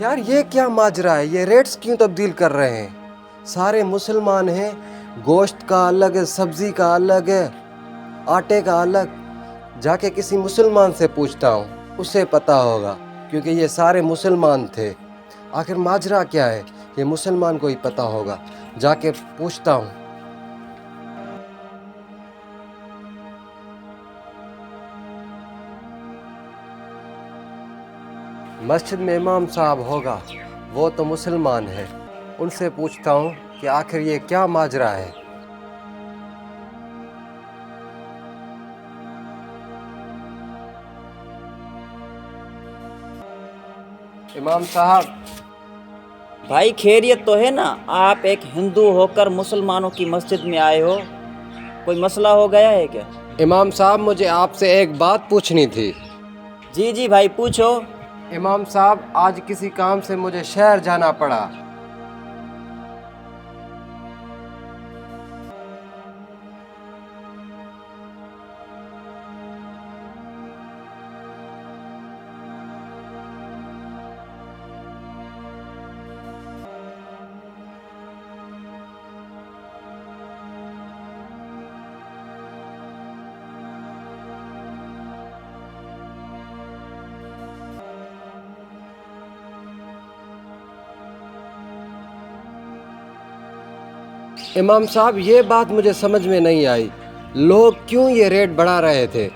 یار یہ کیا ماجرا ہے؟ یہ ریٹس کیوں تبدیل کر رہے ہیں؟ سارے مسلمان ہیں، گوشت کا الگ ہے، سبزی کا الگ ہے، آٹے کا الگ۔ جا کے کسی مسلمان سے پوچھتا ہوں، اسے پتہ ہوگا، کیونکہ یہ سارے مسلمان تھے۔ آخر ماجرا کیا ہے؟ یہ مسلمان کو ہی پتہ ہوگا، جا کے پوچھتا ہوں۔ مسجد میں امام صاحب ہوگا، وہ تو مسلمان ہے، ان سے پوچھتا ہوں کہ آخر یہ کیا ماجرا ہے۔ امام صاحب، بھائی خیریت تو ہے نا؟ آپ ایک ہندو ہو کر مسلمانوں کی مسجد میں آئے ہو، کوئی مسئلہ ہو گیا ہے کیا؟ امام صاحب مجھے آپ سے ایک بات پوچھنی تھی۔ جی بھائی پوچھو۔ امام صاحب آج کسی کام سے مجھے شہر جانا پڑا۔ امام صاحب یہ بات مجھے سمجھ میں نہیں آئی، لوگ کیوں یہ ریٹ بڑھا رہے تھے؟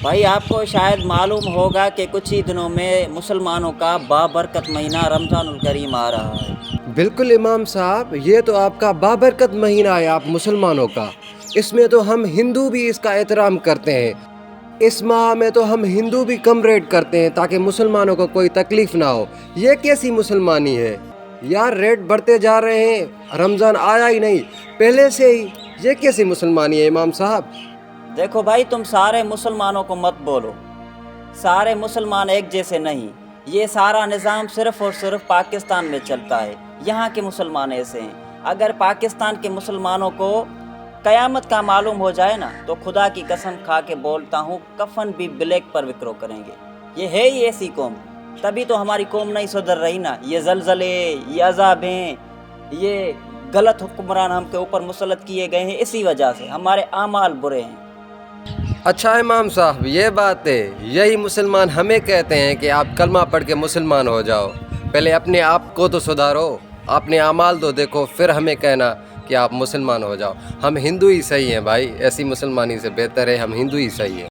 بھائی آپ کو شاید معلوم ہوگا کہ کچھ ہی دنوں میں مسلمانوں کا بابرکت مہینہ رمضان الکریم آ رہا ہے۔ بالکل امام صاحب، یہ تو آپ کا بابرکت مہینہ ہے آپ مسلمانوں کا۔ اس میں تو ہم ہندو بھی اس کا احترام کرتے ہیں۔ اس ماہ میں تو ہم ہندو بھی کم ریٹ کرتے ہیں تاکہ مسلمانوں کو کوئی تکلیف نہ ہو۔ یہ کیسی مسلمانی ہے؟ یار ریٹ بڑھتے جا رہے ہیں، رمضان آیا ہی نہیں پہلے سے ہی، یہ کیسی مسلمانی ہے امام صاحب؟ دیکھو بھائی، تم سارے مسلمانوں کو مت بولو، سارے مسلمان ایک جیسے نہیں۔ یہ سارا نظام صرف اور صرف پاکستان میں چلتا ہے، یہاں کے مسلمان ایسے ہیں۔ اگر پاکستان کے مسلمانوں کو قیامت کا معلوم ہو جائے نا تو خدا کی قسم کھا کے بولتا ہوں کفن بھی بلیک پر وکرو کریں گے۔ یہ ہے ہی ایسی قوم، تبھی تو ہماری قوم نہیں سدھر رہی نا۔ یہ زلزلے، یہ عذابیں، یہ غلط حکمران ہم کے اوپر مسلط کیے گئے ہیں، اسی وجہ سے ہمارے اعمال برے ہیں۔ اچھا امام صاحب یہ بات ہے، یہی مسلمان ہمیں کہتے ہیں کہ آپ کلمہ پڑھ کے مسلمان ہو جاؤ۔ پہلے اپنے آپ کو تو سدھارو، اپنے اعمال تو دیکھو، پھر ہمیں کہنا کہ آپ مسلمان ہو جاؤ۔ ہم ہندو ہی صحیح ہیں بھائی، ایسی مسلمانی سے بہتر ہے ہم ہندو ہی صحیح ہیں۔